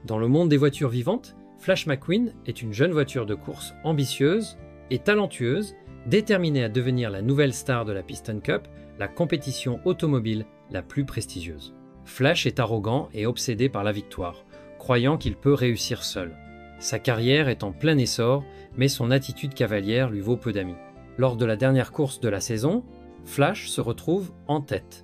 Dans le monde des voitures vivantes, Flash McQueen est une jeune voiture de course ambitieuse et talentueuse, déterminée à devenir la nouvelle star de la Piston Cup, la compétition automobile la plus prestigieuse. Flash est arrogant et obsédé par la victoire, croyant qu'il peut réussir seul. Sa carrière est en plein essor, mais son attitude cavalière lui vaut peu d'amis. Lors de la dernière course de la saison, Flash se retrouve en tête.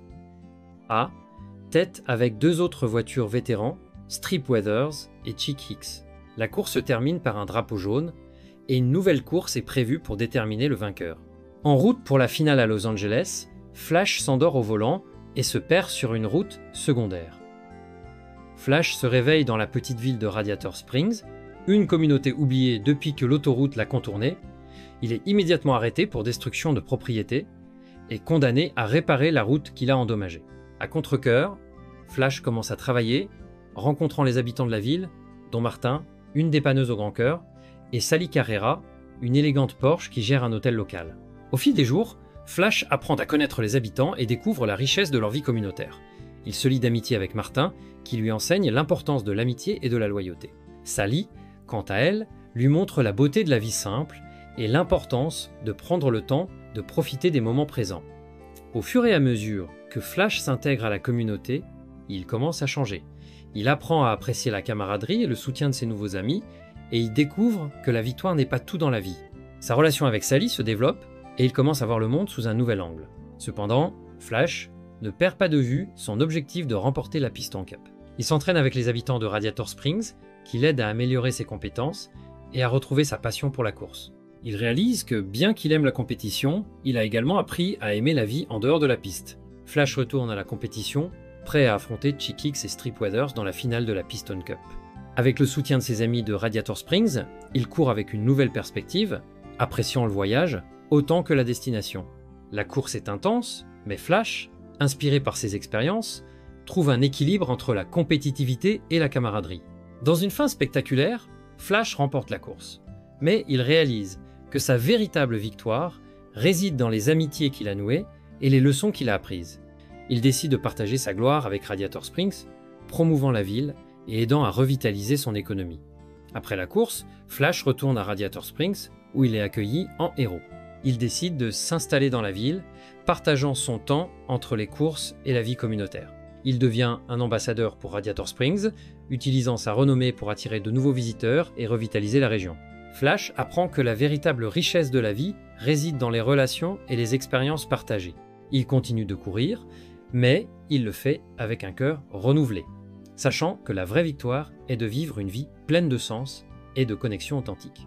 Tête avec deux autres voitures vétérans, Strip Weathers et Chick Hicks. La course se termine par un drapeau jaune et une nouvelle course est prévue pour déterminer le vainqueur. En route pour la finale à Los Angeles, Flash s'endort au volant et se perd sur une route secondaire. Flash se réveille dans la petite ville de Radiator Springs, une communauté oubliée depuis que l'autoroute l'a contournée. Il est immédiatement arrêté pour destruction de propriété et condamné à réparer la route qu'il a endommagée. À contre-cœur, Flash commence à travailler, rencontrant les habitants de la ville, dont Martin, une dépanneuse au grand cœur, et Sally Carrera, une élégante Porsche qui gère un hôtel local. Au fil des jours, Flash apprend à connaître les habitants et découvre la richesse de leur vie communautaire. Il se lie d'amitié avec Martin, qui lui enseigne l'importance de l'amitié et de la loyauté. Sally, quant à elle, lui montre la beauté de la vie simple et l'importance de prendre le temps de profiter des moments présents. Au fur et à mesure que Flash s'intègre à la communauté, il commence à changer. Il apprend à apprécier la camaraderie et le soutien de ses nouveaux amis, et il découvre que la victoire n'est pas tout dans la vie. Sa relation avec Sally se développe, et il commence à voir le monde sous un nouvel angle. Cependant, Flash ne perd pas de vue son objectif de remporter la Piston Cup. Il s'entraîne avec les habitants de Radiator Springs, qui l'aident à améliorer ses compétences et à retrouver sa passion pour la course. Il réalise que, bien qu'il aime la compétition, il a également appris à aimer la vie en dehors de la piste. Flash retourne à la compétition, prêt à affronter Chick Hicks et Strip Weathers dans la finale de la Piston Cup. Avec le soutien de ses amis de Radiator Springs, il court avec une nouvelle perspective, appréciant le voyage autant que la destination. La course est intense, mais Flash, inspiré par ses expériences, trouve un équilibre entre la compétitivité et la camaraderie. Dans une fin spectaculaire, Flash remporte la course, mais il réalise que sa véritable victoire réside dans les amitiés qu'il a nouées et les leçons qu'il a apprises. Il décide de partager sa gloire avec Radiator Springs, promouvant la ville et aidant à revitaliser son économie. Après la course, Flash retourne à Radiator Springs où il est accueilli en héros. Il décide de s'installer dans la ville, partageant son temps entre les courses et la vie communautaire. Il devient un ambassadeur pour Radiator Springs, utilisant sa renommée pour attirer de nouveaux visiteurs et revitaliser la région. Flash apprend que la véritable richesse de la vie réside dans les relations et les expériences partagées. Il continue de courir, mais il le fait avec un cœur renouvelé, sachant que la vraie victoire est de vivre une vie pleine de sens et de connexion authentique.